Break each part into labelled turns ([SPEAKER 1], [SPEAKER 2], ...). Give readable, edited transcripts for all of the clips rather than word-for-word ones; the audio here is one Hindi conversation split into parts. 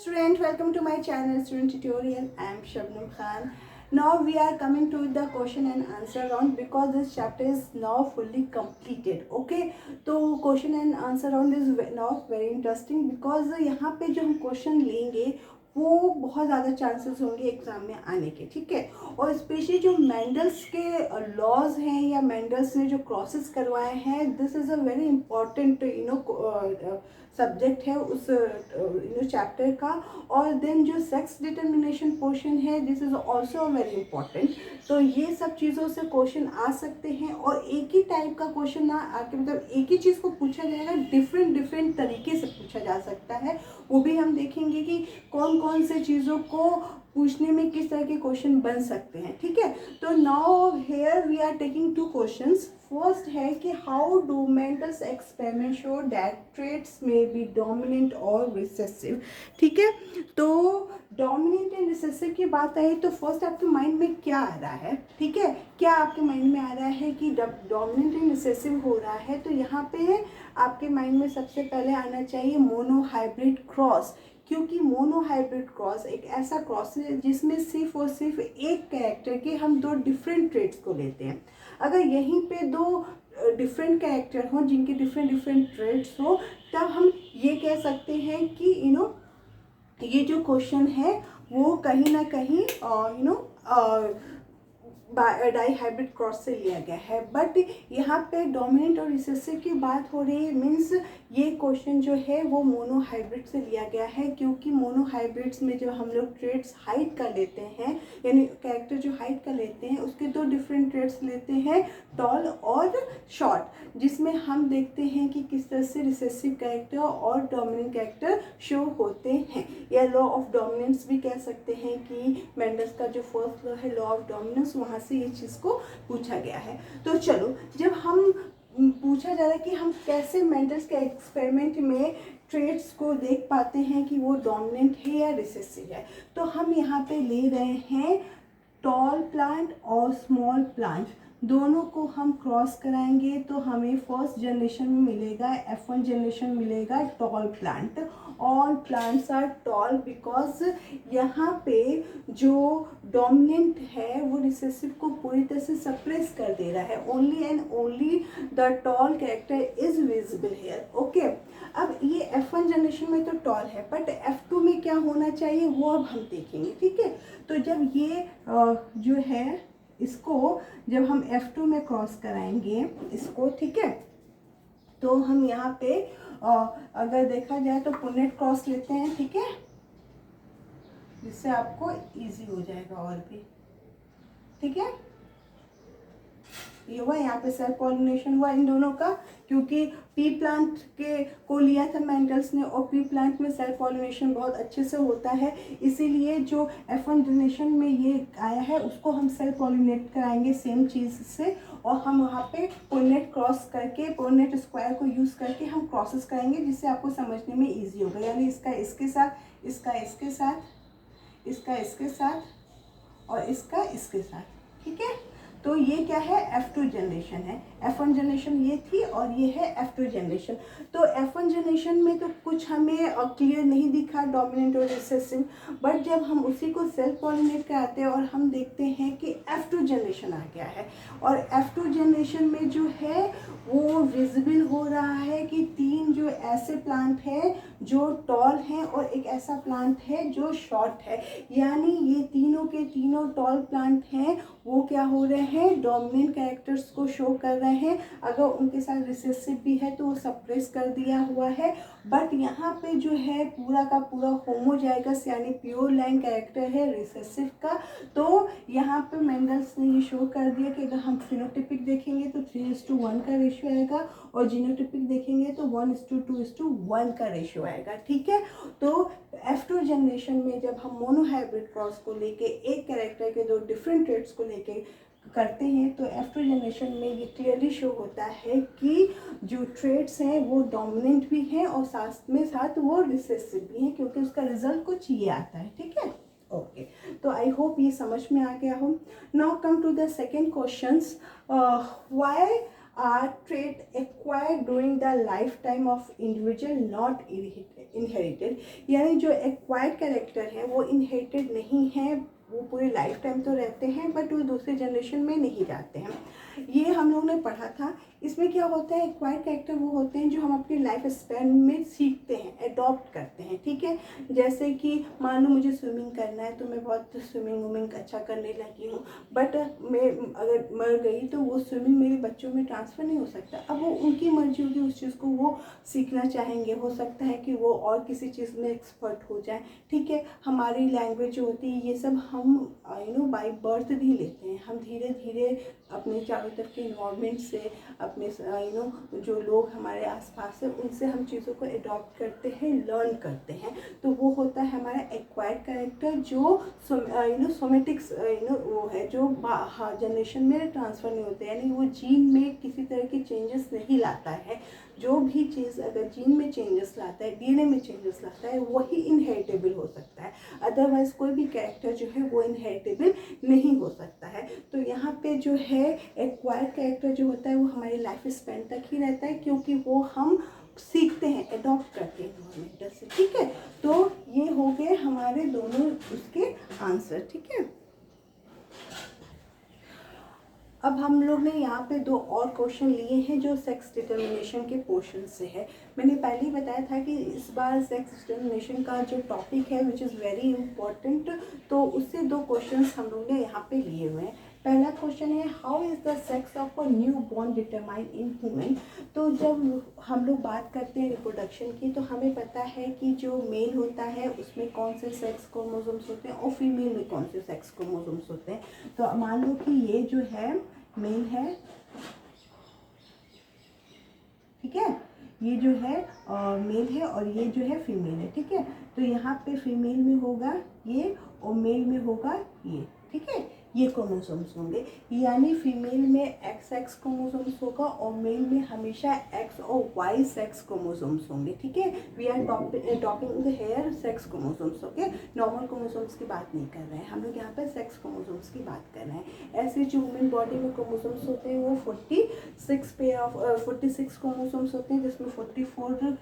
[SPEAKER 1] Student, welcome to my channel Student Tutorial. I am Shabnam Khan. Now we are coming to the question and answer round because this chapter is now fully completed. Okay, तो question and answer round is now very interesting because यहाँ पे जो हम question लेंगे वो बहुत ज़्यादा चांसेस होंगे एग्ज़ाम में आने के, ठीक है। और स्पेशली जो मेंडल्स के लॉज हैं या मेंडल्स ने जो क्रॉसेस करवाए हैं, this is a very important subject है उस चैप्टर का। और देन जो सेक्स डिटर्मिनेशन पोर्शन है, this is also very important. तो ये सब चीज़ों से क्वेश्चन आ सकते हैं और एक ही टाइप का क्वेश्चन ना आके मतलब एक ही चीज़ को पूछा जाएगा, डिफरेंट तरीके से पूछा जा सकता है। वो भी हम देखेंगे कि कौन कौन से चीज़ों को पूछने में किस तरह के क्वेश्चन बन सकते हैं, ठीक है। तो now here we are taking two questions. First है कि how do Mendel's experiment show that traits may be dominant और रिसेसिव, ठीक है। तो डोमिनेंट एंड रिसेसिव की बात आई तो फर्स्ट आपके माइंड में क्या आ रहा है, ठीक है। क्या आपके माइंड में आ रहा है कि डोमिनेंट एंड रिसेसिव हो रहा है, तो यहाँ पे आपके माइंड में सबसे पहले आना चाहिए मोनोहाइब्रिड क्रॉस। क्योंकि मोनोहाइब्रिड क्रॉस एक ऐसा क्रॉस है जिसमें सिर्फ और सिर्फ एक कैरेक्टर के हम दो डिफरेंट ट्रेट्स को लेते हैं। अगर यहीं पे दो डिफरेंट कैरेक्टर हों जिनके डिफरेंट ट्रेट्स हो, तब हम ये कह सकते हैं कि ये जो क्वेश्चन है वो कहीं ना कहीं डाई हाइब्रिड क्रॉस से लिया गया है। बट यहाँ पे डोमिनेंट और रिसेसिव की बात हो रही है, मीन्स ये क्वेश्चन जो है वो मोनोहाइब्रिड से लिया गया है। क्योंकि मोनोहाइब्रिड्स में जब हम लोग ट्रेट्स हाइट का लेते हैं, यानी कैरेक्टर जो हाइट का लेते हैं उसके दो डिफरेंट ट्रेट्स लेते हैं, टॉल और शॉर्ट, जिसमें हम देखते हैं कि किस तरह से रिसेसिव कैरेक्टर और डोमिनेंट कैरेक्टर शो होते हैं। या लॉ ऑफ डोमिनेंस भी कह सकते हैं कि मेंडल्स का जो फर्स्ट लॉ है, लॉ ऑफ डोमिनेंस, वहाँ से ये चीज़ को पूछा गया है। तो चलो, जब हम पूछा जा रहा है कि हम कैसे मेंडल्स के एक्सपेरिमेंट में ट्रेट्स को देख पाते हैं कि वो डोमिनेंट है या रिसेसिव है, तो हम यहाँ पे ले रहे हैं टॉल प्लांट और स्मॉल प्लांट, दोनों को हम क्रॉस कराएंगे तो हमें फर्स्ट जनरेशन में मिलेगा, F1 जनरेशन मिलेगा tall plant. All plants are tall because यहाँ पे जो डोमिनेंट है वो रिसेसिव को पूरी तरह से सप्रेस कर दे रहा है। Only and only the tall character is visible here, okay. अब ये F1 जनरेशन में तो टॉल है, बट F2 में क्या होना चाहिए वो अब हम देखेंगे, ठीक है। तो जब ये जो है इसको जब हम F2 में क्रॉस कराएंगे इसको, ठीक है, तो हम यहाँ पे अगर देखा जाए तो पुनेट क्रॉस लेते हैं, ठीक है, जिससे आपको इजी हो जाएगा और भी, ठीक है। ये हुआ, यहाँ पे सेल्फ पॉलिनेशन हुआ इन दोनों का, क्योंकि पी प्लांट के को लिया था मेंडल्स ने और पी प्लांट में सेल्फ पॉलिनेशन बहुत अच्छे से होता है, इसीलिए जो F1 जनरेशन में ये आया है उसको हम सेल्फ पॉलिनेट कराएंगे सेम चीज़ से। और हम वहाँ पे पोलिनेट क्रॉस करके, पोलिनेट स्क्वायर को यूज़ करके हम क्रॉसेस कराएंगे, जिससे आपको समझने में ईजी होगा। यानी इसका इसके साथ, इसका इसके साथ, इसका इसके साथ और इसका इसके साथ, ठीक है। तो ये क्या है, F2 जनरेशन है। F1 जनरेशन ये थी और ये है F2 जनरेशन। तो F1 जनरेशन में तो कुछ हमें क्लियर नहीं दिखा डोमिनेंट और रिसेसिव, बट जब हम उसी को सेल्फ पॉलिनेट कराते हैं और हम देखते हैं कि F2 जनरेशन आ गया है, और F2 जनरेशन में जो है वो विजिबल हो रहा है कि तीन जो ऐसे प्लांट है जो टॉल हैं और एक ऐसा प्लांट है जो शॉर्ट है। यानी ये तीनों के तीनों टॉल प्लांट हैं, वो क्या हो रहे हैं, डोमिनेंट कैरेक्टर्स को शो कर रहे हैं। अगर उनके साथ रिसेसिव भी है तो वो सप्रेस कर दिया हुआ है। बट यहाँ पे जो है पूरा का पूरा होमोजाइगस यानी प्योर लाइन कैरेक्टर है रिसेसिव का। तो यहाँ पे मेंडल्स ने ये शो कर दिया कि अगर हम फिनोटिपिक देखेंगे तो 3:1 का रेशियो आएगा और जीनोटिपिक देखेंगे तो 1:2:1 का रेशियो आएगा, ठीक है। तो F2 जनरेशन में जब हम मोनोहाइब्रिड क्रॉस को लेके एक कैरेक्टर के दो डिफरेंट ट्रेट्स को लेके करते हैं तो F2 जनरेशन में ये क्लियरली शो होता है कि जो ट्रेट्स हैं वो डोमिनेंट भी हैं और साथ में साथ वो रिसेसिव भी हैं, क्योंकि उसका रिजल्ट कुछ ये आता है, ठीक है। ओके, तो आई होप ये समझ में आ गया हो। Now come to the second questions. Why trait acquired during the lifetime of individual, not inherited. यानी जो acquired character है वो inherited नहीं है, वो पूरी लाइफ टाइम तो रहते हैं बट वो दूसरी जनरेशन में नहीं जाते हैं। ये हम लोग ने पढ़ा था। इसमें क्या होता है, एक्वायर्ड कैरेक्टर वो होते हैं जो हम अपनी लाइफ स्पैन में सीखते हैं, एडॉप्ट करते हैं, ठीक है। जैसे कि मान लो मुझे स्विमिंग करना है तो मैं बहुत स्विमिंग अच्छा करने लगी हूँ, बट मैं अगर मर गई तो वो स्विमिंग मेरे बच्चों में ट्रांसफ़र नहीं हो सकता। अब वो उनकी मर्जी होगी, उस चीज़ को वो सीखना चाहेंगे, हो सकता है कि वो और किसी चीज़ में एक्सपर्ट हो जाए, ठीक है। हमारी लैंग्वेज जो होती है ये सब हम बाय बर्थ नहीं लेते हैं, हम धीरे धीरे अपने चारों तरफ के इन्वायरमेंट से, अपने जो लोग हमारे आसपास है उनसे हम चीज़ों को अडॉप्ट करते हैं, लर्न करते हैं। तो वो होता है हमारा एक्वायर्ड कैरेक्टर, जो सोमेटिक्स वो है जो जनरेशन में ट्रांसफ़र नहीं होते, यानी वो जीन में किसी तरह की चेंजेस नहीं लाता है। जो भी चीज़ अगर जीन में चेंजेस लाता है, डीएनए में चेंजेस लाता है, वही इनहेरिटेबल हो सकता है। अदरवाइज कोई भी कैरेक्टर जो है वो इनहेरिटेबल नहीं हो सकता है। तो यहाँ पे जो है एक्वायर्ड कैरेक्टर जो होता है वो हमारी लाइफ स्पैन तक ही रहता है, क्योंकि वो हम सीखते हैं, अडॉप्ट करते हैं इन्वायरमेंटल से, ठीक है। तो ये हो गए हमारे दोनों उसके आंसर, ठीक है। अब हम लोग ने यहाँ पे दो और क्वेश्चन लिए हैं जो सेक्स डिटर्मिनेशन के पोर्शन से है। मैंने पहले ही बताया था कि इस बार सेक्स डिटर्मिनेशन का जो टॉपिक है विच इज़ वेरी इम्पॉर्टेंट, तो उससे दो क्वेश्चंस हम लोग ने यहाँ पे लिए हुए हैं। पहला क्वेश्चन है, how is the sex of a new born determine in human. तो जब हम लोग बात करते हैं रिप्रोडक्शन की तो हमें पता है कि जो मेल होता है उसमें कौन से सेक्स क्रोमोसोम्स होते हैं और फीमेल में कौन से सेक्स क्रोमोसोम्स होते हैं। तो मान लो कि ये जो है मेल है, ठीक है, ये जो है मेल है और ये जो है फीमेल है, ठीक है। तो यहाँ पे फीमेल में होगा ये और मेल में होगा ये, ठीक है। ये क्रोमोसोम्स होंगे, यानी फीमेल में एक्स एक्स क्रोमोसोम्स होगा और मेल में हमेशा एक्स और वाई सेक्स क्रोमोसोम्स होंगे, ठीक है। We are talking the here sex chromosomes, okay. Normal chromosomes की बात नहीं कर रहे हैं हम लोग, यहाँ पर सेक्स क्रोमोसोम्स की बात कर रहे हैं। ऐसे जो ह्यूमन बॉडी में क्रोमोसोम्स होते हैं वो 46 क्रोमोसोम्स होते हैं, जिसमें 44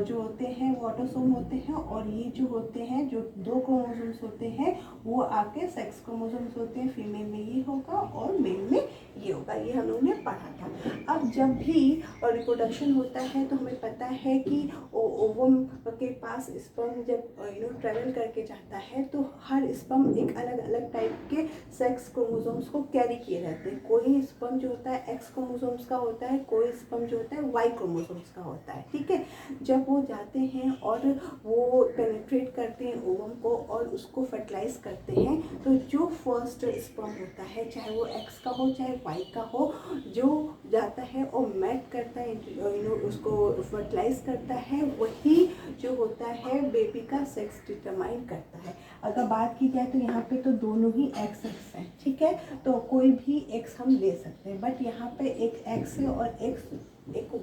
[SPEAKER 1] जो होते हैं वो ऑटोसोम होते हैं, और ये जो होते हैं जो दो क्रोमोसोम्स होते हैं वो आपके सेक्स क्रोमोसोम्स होते हैं। फीमेल में ये होगा और मेल में ये होगा, ये हम लोगों ने पढ़ा था। अब जब भी रिप्रोडक्शन होता है तो हमें पता है कि ओवम के पास स्पर्म जब ट्रेवल करके जाता है तो हर स्पर्म एक अलग अलग टाइप के सेक्स क्रोमोसोम्स को कैरी किए रहते हैं। कोई स्पर्म जो होता है एक्स क्रोमोसोम्स का होता है, कोई स्पर्म जो होता है वाई क्रोमोसोम्स का होता है, ठीक है। जब वो जाते हैं और वो पेनिट्रेट करते हैं ओवम को और उसको फर्टिलाइज करते हैं, तो जो फर्स्ट स्पर्म होता है, चाहे वो एक्स का हो चाहे वाई का हो, जो जाता है और मैट करता है, उसको फर्टिलाइज करता है, वही जो होता है बेबी का सेक्स डिटरमाइन करता है। अगर बात की जाए तो यहाँ पे तो दोनों ही एक्स एक्स हैं, ठीक है। तो कोई भी एक्स हम ले सकते हैं, बट यहाँ पे एक एक्स है और एक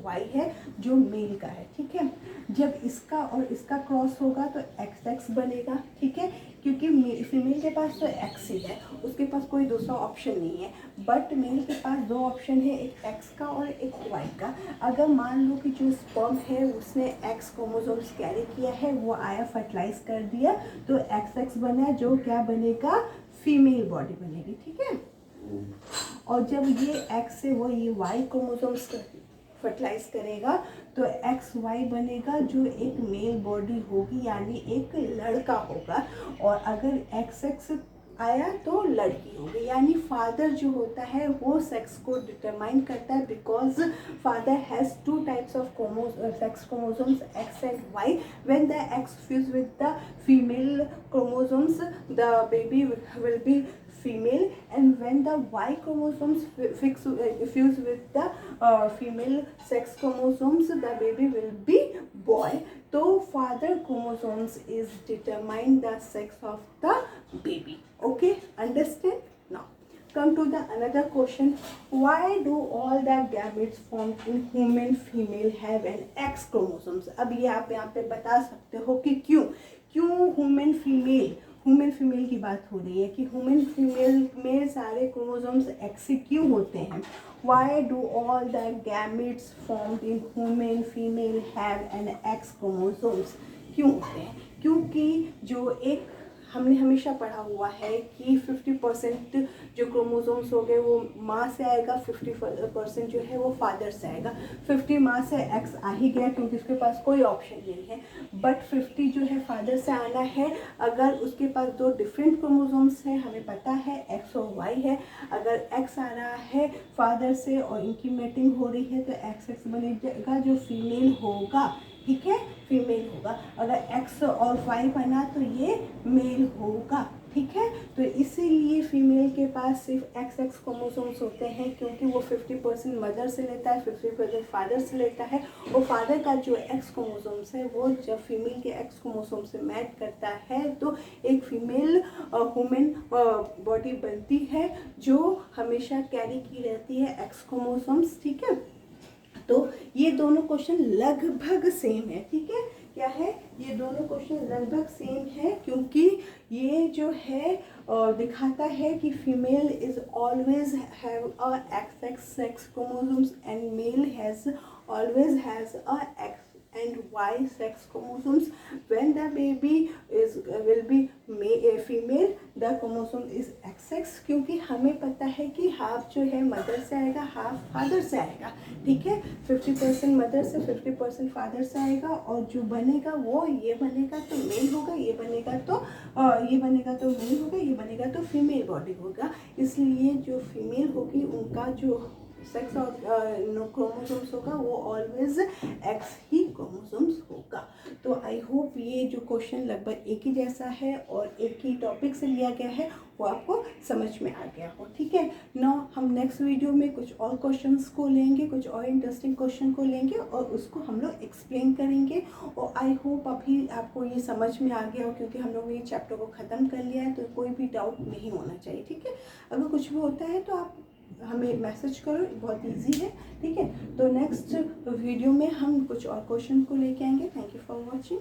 [SPEAKER 1] वाई है जो मेल का है, ठीक है। जब इसका और इसका क्रॉस होगा तो एक्स एक्स बनेगा, ठीक है, क्योंकि फीमेल के पास तो एक्स ही है, उसके पास कोई दूसरा ऑप्शन नहीं है। बट मेल के पास दो ऑप्शन है, एक एक्स का और एक वाई का। अगर मान लो कि जो स्पर्म है उसने एक्स क्रोमोसोम्स कैरी किया है, वो आया फर्टिलाइज कर दिया, तो एक्स एक्स बना, जो क्या बनेगा, फीमेल बॉडी बनेगी, ठीक है। और जब ये एक्स से वो ये वाई क्रोमोसोम्स फर्टिलाइज करेगा तो एक्स वाई बनेगा, जो एक मेल बॉडी होगी, यानी एक लड़का होगा। और अगर एक्स एक्स आया तो लड़की होगी, यानी फादर जो होता है वो सेक्स को डिटरमाइन करता है, because father has two types of sex chromosomes X and Y. When the X fuse with the female chromosomes the baby will be female, and when the Y chromosomes fuse with the female sex chromosomes, the baby will be boy. So father chromosomes is determine the sex of the baby. Okay, understand? Now come to the another question, why do all the gametes formed in human female have an X chromosomes? अब ये आप यहाँ पे बता सकते हो कि क्यों ह्यूमन फीमेल ह्यूमन फीमेल की बात हो रही है कि ह्यूमन फीमेल में सारे क्रोमोसोम्स एक्स ही क्यों होते हैं। Why do all the gametes formed in human female have an X chromosomes? क्यों होते हैं? क्योंकि जो एक हमने हमेशा पढ़ा हुआ है कि 50% जो क्रोमोसोम्स हो गए वो माँ से आएगा, 50% जो है वो फादर से आएगा। 50 माँ से एक्स आ ही गया क्योंकि उसके पास कोई ऑप्शन नहीं है, बट 50 जो है फादर से आना है। अगर उसके पास दो डिफरेंट क्रोमोसोम्स हैं, हमें पता है एक्स और वाई है, अगर एक्स आ रहा है फादर से और इनकी मैटिंग हो रही है तो एक्स एक्स बनेगा जो फीमेल होगा, ठीक है, फीमेल होगा। अगर एक्स और वाई बना तो ये मेल होगा, ठीक है। तो इसीलिए फीमेल के पास सिर्फ एक्स एक्स क्रोमोसोम्स होते हैं क्योंकि वो 50% मदर से लेता है, 50% फादर से लेता है। और फादर का जो एक्स क्रोमोसोम्स है वो जब फीमेल के एक्स क्रोमोसोम से मैच करता है तो एक फीमेल ह्यूमन बॉडी बनती है जो हमेशा कैरी की रहती है एक्स क्रोमोसोम्स, ठीक है। तो ये दोनों क्वेश्चन लगभग सेम है, ठीक है। क्या है, ये दोनों क्वेश्चन लगभग सेम है क्योंकि ये जो है दिखाता है कि female is always have a X X sex chromosomes and male has always has a X and Y sex chromosomes. When the baby is will be female, the chromosome is XX, क्योंकि हमें पता है कि हाफ जो है मदर से आएगा, हाफ फादर से आएगा, ठीक है। 50% मदर से, 50% फादर से आएगा और जो बनेगा वो ये बनेगा तो मेल होगा, ये बनेगा तो मेल होगा, ये बनेगा तो फीमेल बॉडी होगा। इसलिए जो फीमेल होगी उनका जो सेक्स और क्रोमोसोम्स होगा वो ऑलवेज एक्स ही क्रोमोसोम्स होगा। तो आई होप ये जो क्वेश्चन लगभग एक ही जैसा है और एक ही टॉपिक से लिया गया है वो आपको समझ में आ गया हो, ठीक है ना। हम नेक्स्ट वीडियो में कुछ और क्वेश्चंस को लेंगे, कुछ और इंटरेस्टिंग क्वेश्चन को लेंगे और उसको हम लोग एक्सप्लेन करेंगे। और आई होप अभी आपको ये समझ में आ गया हो क्योंकि हम लोग ये चैप्टर को ख़त्म कर लिया है तो कोई भी डाउट नहीं होना चाहिए, ठीक है। अगर कुछ भी होता है तो आप हमें मैसेज करो, बहुत इजी है, ठीक है। तो नेक्स्ट वीडियो में हम कुछ और क्वेश्चन को लेके आएंगे। Thank you for watching.